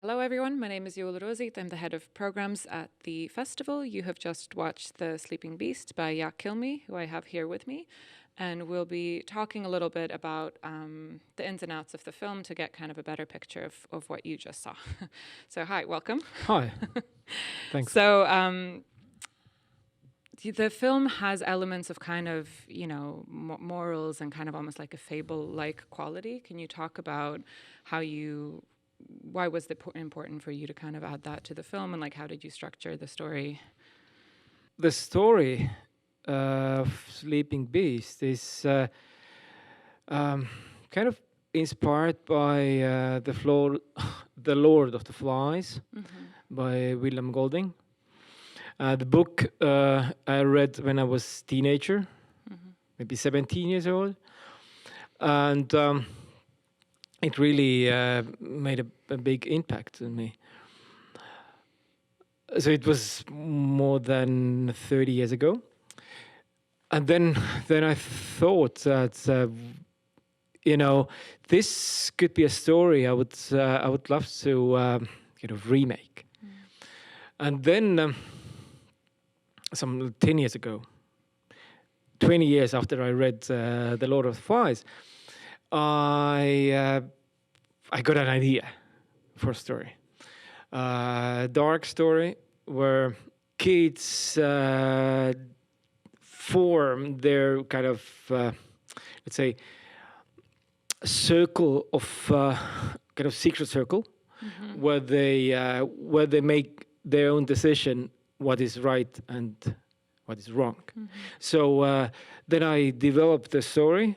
Hello everyone, my name is Joel Rosit. I'm the head of programs at the festival. You have just watched The Sleeping Beast by Jaak Kilmi, who I have here with me. And we'll be talking a little bit about the ins and outs of the film to get kind of a better picture of what you just saw. So hi, welcome. Hi, thanks. So the film has elements of kind of, morals and kind of almost like a fable-like quality. Can you talk about why was it important for you to kind of add that to the film, and like how did you structure the story? The story of Sleeping Beast is kind of inspired by the Lord of the Flies by William Golding. The book I read when I was teenager, maybe 17 years old, and it really made a big impact on me. So it was more than 30 years ago. And then I thought that, this could be a story I would love to remake. And then some 10 years ago, 20 years after I read The Lord of the Flies, I got an idea for a story. Dark story where kids form their kind of, let's say, circle of kind of secret circle, where they make their own decision what is right and what is wrong. So then I developed the story.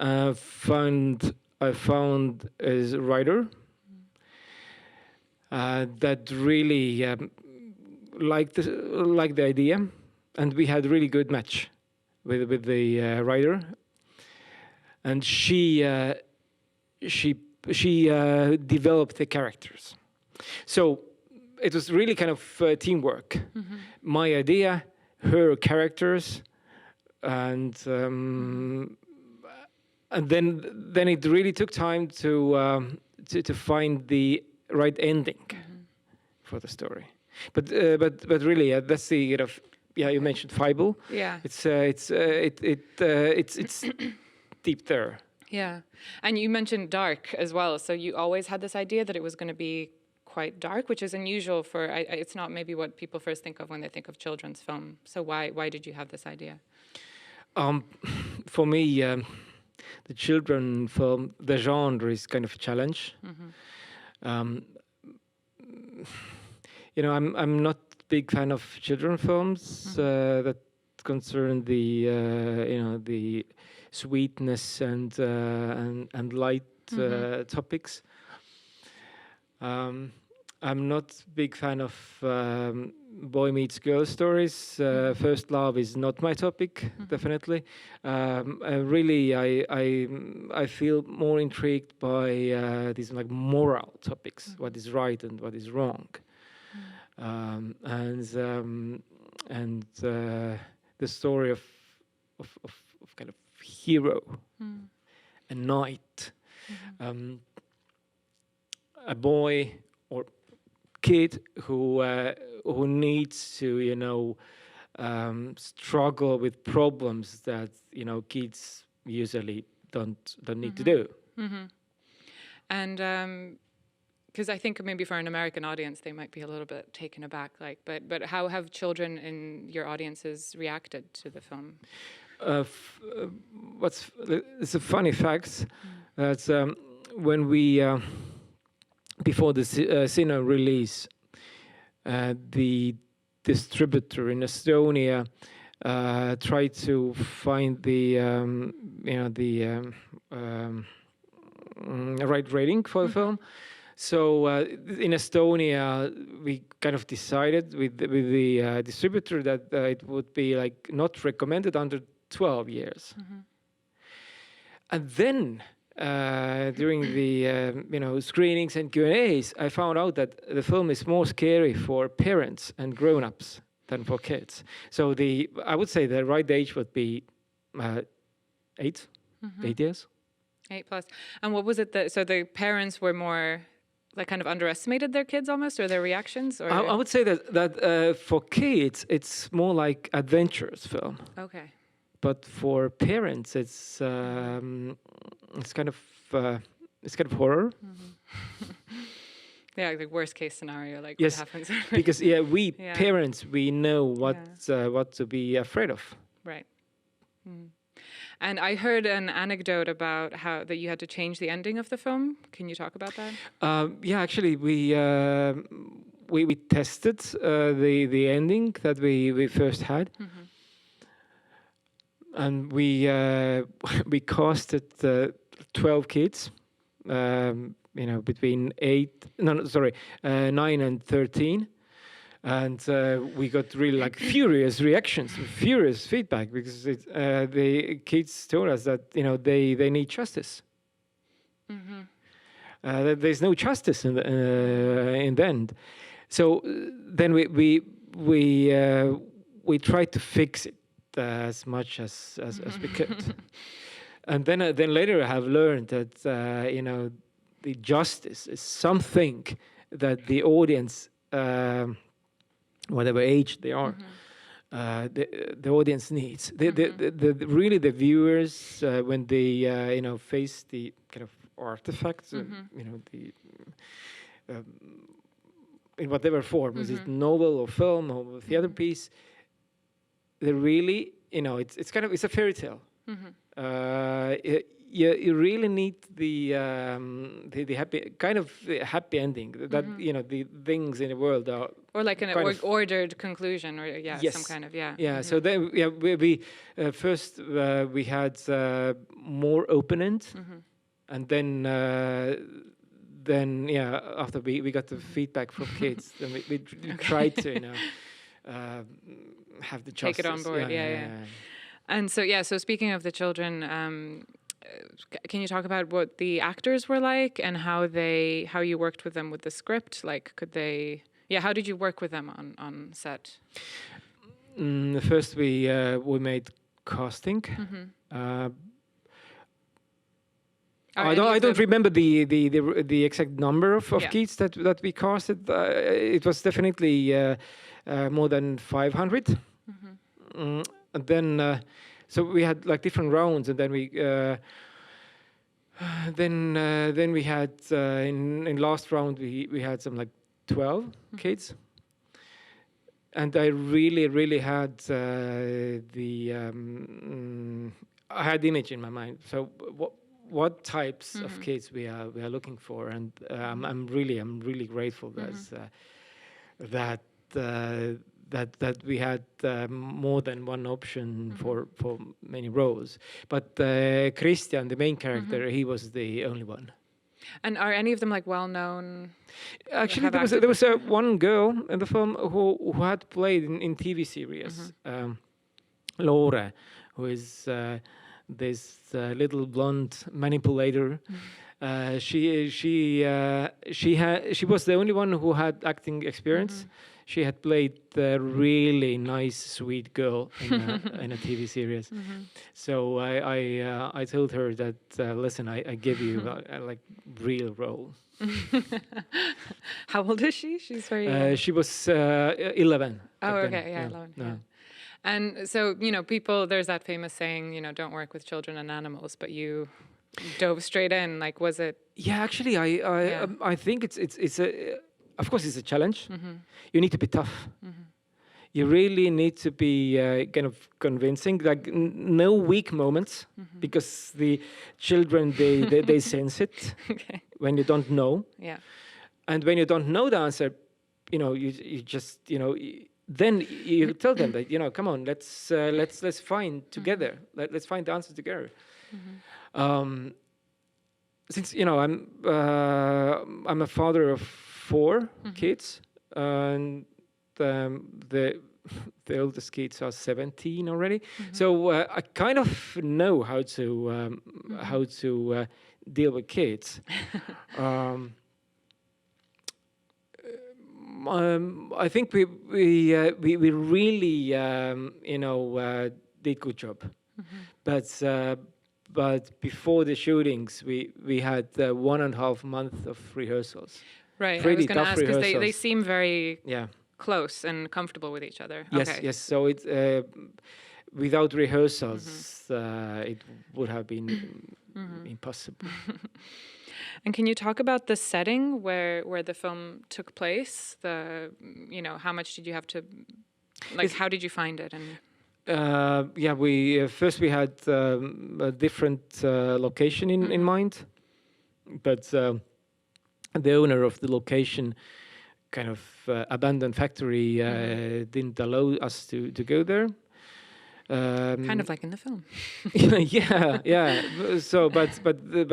I found a writer that really liked the idea, and we had a really good match with the writer. And she developed the characters. So it was really kind of teamwork. My idea, her characters, and then it really took time to find the right ending for the story. But really, that's the kind of, you mentioned fable. Yeah. It's deep there. Yeah. And you mentioned dark as well. So you always had this idea that it was going to be quite dark, which is unusual for, it's not maybe what people first think of when they think of children's film. So why did you have this idea? For me, the children film, the genre is kind of a challenge. I'm not a big fan of children films that concern the sweetness and light topics. I'm not a big fan of boy meets girl stories. First love is not my topic, definitely. I feel more intrigued by these like moral topics, what is right and what is wrong, and the story of kind of hero, a knight, a boy or kid who needs to struggle with problems that kids usually don't need to do. And because I think maybe for an American audience they might be a little bit taken aback, but how have children in your audiences reacted to the film? It's a funny fact that when we before the cinema release, the distributor in Estonia tried to find the right rating for the film. So in Estonia, we kind of decided with the distributor that it would be like not recommended under 12 years. And then during the screenings and Q&As, I found out that the film is more scary for parents and grown-ups than for kids. So I would say the right age would be 8 years. 8+. And what was it so the parents were more like kind of underestimated their kids almost, or their reactions? Or I would say that for kids, it's more like adventurous film. okay. But for parents, it's kind of horror. Yeah, like worst case scenario, like Yes, what happens. because we Yeah. parents, we know what to be afraid of. Right. And I heard an anecdote about how that you had to change the ending of the film. Can you talk about that? Yeah, actually, we tested the ending that we first had, and we casted 12 kids, between 9 and 13. And we got really like furious reactions, furious feedback, because the kids told us that they need justice. That there's no justice in the end. So then we tried to fix it as much as we could. And then later I have learned that the justice is something that the audience, whatever age they are, the audience needs. Really the viewers, when they face the kind of artifacts, the in whatever form, is it novel or film or theater piece, they really, it's a fairy tale. You really need the happy ending, that the things in the world are, or like an ordered conclusion, or some kind of So then we first we had more open-end, and then after we got the feedback from kids, then we tried to have the justice. Take it on board. And so speaking of the children, can you talk about what the actors were like and how you worked with them with the script? Like, how did you work with them on set? First we made casting. I don't remember the exact number of kids that we casted. It was definitely more than 500. And then so we had like different rounds, and then we then we had in last round we had some like 12 kids, and I really had I had image in my mind. So what types of kids we are looking for, and I'm really grateful that we had more than one option for many roles. But Christian, the main character, he was the only one. And are any of them like well known? Actually, there was one girl in the film who had played in TV series, Lore, who is this little blonde manipulator. She was the only one who had acting experience. She had played a really nice, sweet girl in a TV series. So I told her that listen, I give you a like real role. How old is she? She's very young. She was 11. Oh, okay, 11. Yeah. And so people, there's that famous saying, don't work with children and animals, but you dove straight in. Like, was it? Yeah, actually, I think it's a. Of course, it's a challenge. You need to be tough. You really need to be kind of convincing. Like no weak moments, because the children they sense it when you don't know. Yeah. And when you don't know the answer, you just then you tell them that come on, let's find together. Let's find the answer together. Since I'm a father of 4 kids, and the oldest kids are 17 already. So I kind of know how to deal with kids. I think we really did good job, but before the shootings we had 1.5 months of rehearsals. Right. I was Pretty going to tough ask because they rehearsals. seem very Yeah. close and comfortable with each other. Yes. Okay. Yes. So it without rehearsals, it would have been impossible. And can you talk about the setting where the film took place? How much did you have to, like, how did you find it? And Yeah, we first we had a different location in mind, but the owner of the location kind of abandoned factory didn't allow us to go there. kind of like in the film. Yeah. So, but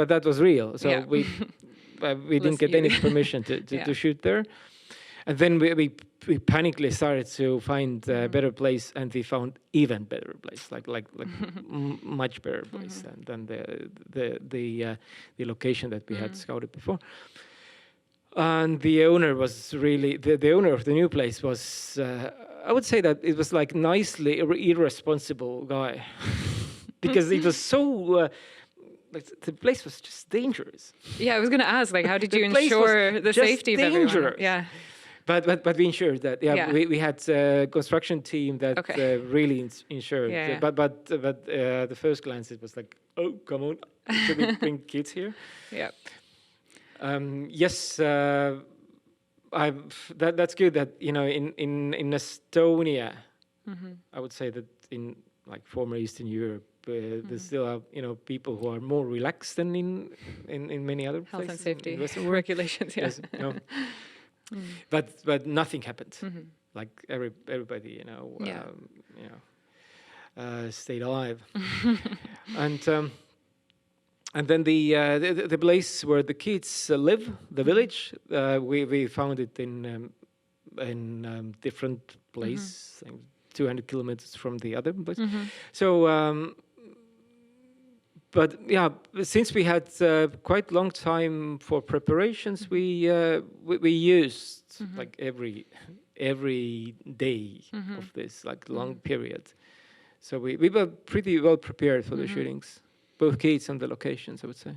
that was real. So Yeah. we didn't get any permission Yeah. to shoot there. And then we panically started to find a better place, and we found even better place, like much better place than the location that we had scouted before. And the owner was really the owner of the new place was I would say that it was like nicely irresponsible guy because it was so like the place was just dangerous. Yeah, I was going to ask, like, how did you place was ensure the just safety of everyone? dangerous. Yeah. But we ensured that. Yeah, Yeah. we had a construction team that Okay. really ensured. Yeah. But the first glance it was like, oh, come on, should we bring kids here? Yeah. Yes, that's good. That in Estonia, I would say that in like former Eastern Europe, there still are people who are more relaxed than in many other Health and places safety in Western world. regulations. Yeah. Yes, no. But nothing happened. Like everybody, Yeah. stayed alive. And then the place where the kids live, the village, we found it in different place, like 200 kilometers from the other place. So, but yeah, since we had quite long time for preparations, we used like every day of this like long period. So we were pretty well prepared for the shootings. Both kids and the locations, I would say.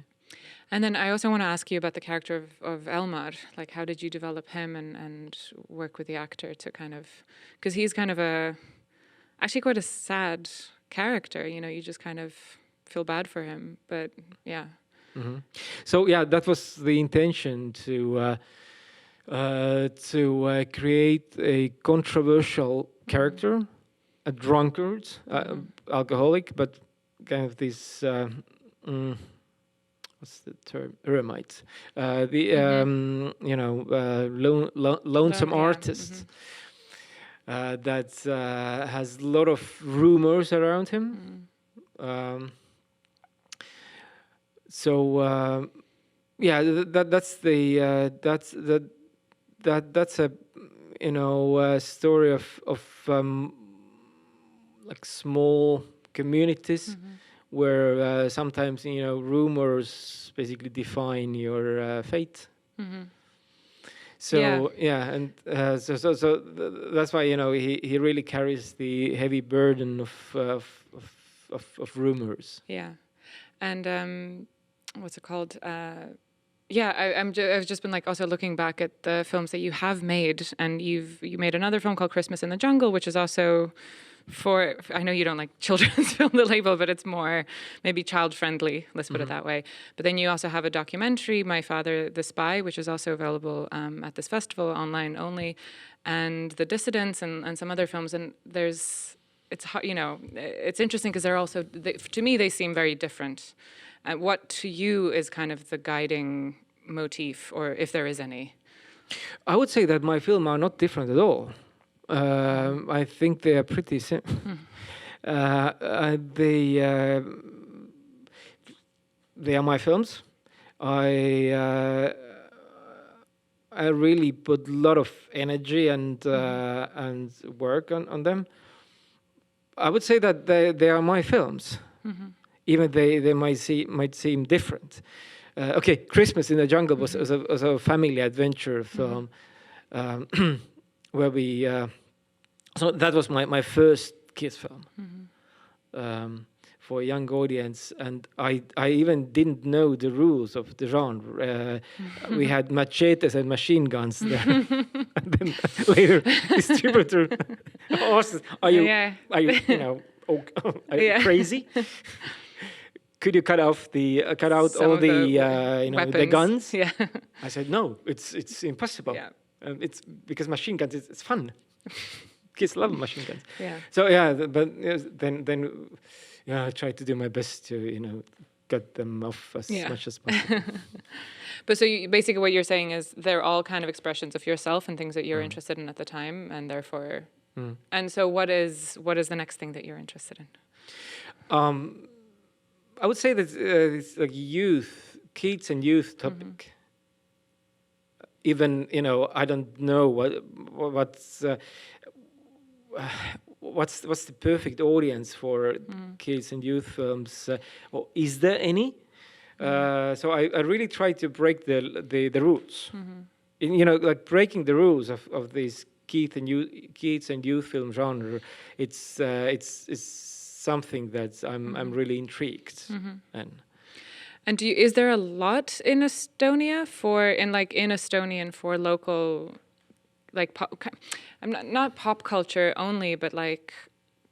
And then I also want to ask you about the character of Elmar. Like, how did you develop him and work with the actor to kind of, because he's kind of actually quite a sad character. You just kind of feel bad for him. But yeah. So yeah, that was the intention to create a controversial character, a drunkard, alcoholic, but kind of this what's the term, eremite, lonesome artist that has a lot of rumors around him. So yeah, that's a story of like small communities where sometimes rumors basically define your fate. So yeah, and so that's why he really carries the heavy burden of rumors. Yeah, and what's it called? Yeah, I've just been like also looking back at the films that you have made, and you made another film called Christmas in the Jungle, which is also I know you don't like children's film, the label, but it's more maybe child friendly, let's put it that way. But then you also have a documentary, My Father the Spy, which is also available at this festival, online only, and The Dissidents and some other films. And it's interesting because they're also, to me, they seem very different. What to you is kind of the guiding motif, or if there is any? I would say that my films are not different at all. I think they are pretty similar. They are my films. I really put a lot of energy and work on them. I would say that they are my films, even they might seem different. Okay, Christmas in the Jungle was a family adventure film. Where we so that was my first kids film. for a young audience, and I even didn't know the rules of the genre. We had machetes and machine guns there, and then later distributor asked, "Are you crazy? Could you cut out Some all of the guns?" Yeah. I said, "No, it's impossible. Yeah. It's because machine guns it's fun. Kids love machine guns." Yeah. So then I try to do my best to get them off as much as possible. But so basically what you're saying is they're all kind of expressions of yourself and things that you're interested in at the time, and therefore. And so what is the next thing that you're interested in? I would say that it's like kids and youth topic. Even I don't know what's the perfect audience for kids and youth films, or is there any? So I really try to break the rules. Like breaking the rules of these kids and youth film genre. It's something that I'm really intrigued in. And is there a lot in Estonia in Estonian for local, like not pop culture only, but like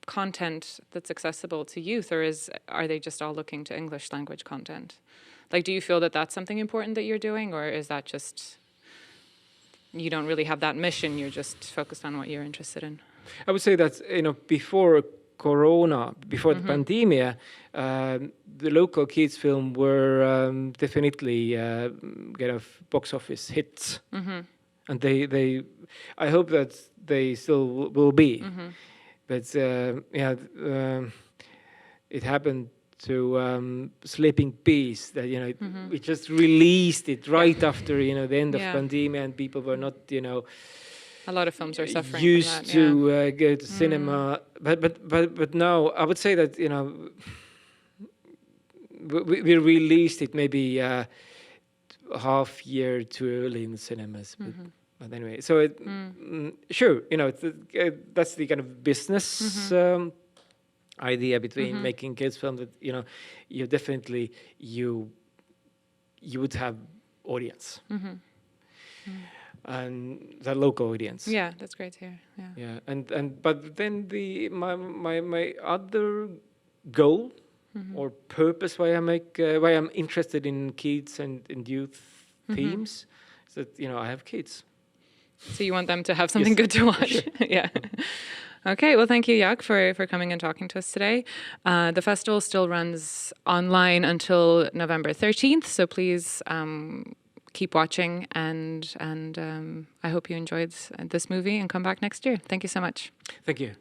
content that's accessible to youth, or are they just all looking to English language content? Like, do you feel that that's something important that you're doing, or is that just you don't really have that mission? You're just focused on what you're interested in. I would say that before Corona, before the pandemic, the local kids film were definitely kind of box office hits, and they I hope that they still will be, but it happened to Sleeping Beast that we just released it right after the end of pandemic, and people were not a lot of films are suffering used from that, to go to cinema, but now I would say that we released it maybe half year too early in the cinemas. But anyway, so sure, that's the kind of business idea between making kids film, that you definitely you would have audience. And the local audience. Yeah, that's great to hear. Yeah, but then my other goal or purpose why I'm interested in kids and youth youth themes is that I have kids. So you want them to have something good to watch. Sure. Yeah. Okay, well, thank you, Jaak, for coming and talking to us today. The festival still runs online until November 13th, so please keep watching, and I hope you enjoyed this movie and come back next year. Thank you so much. Thank you.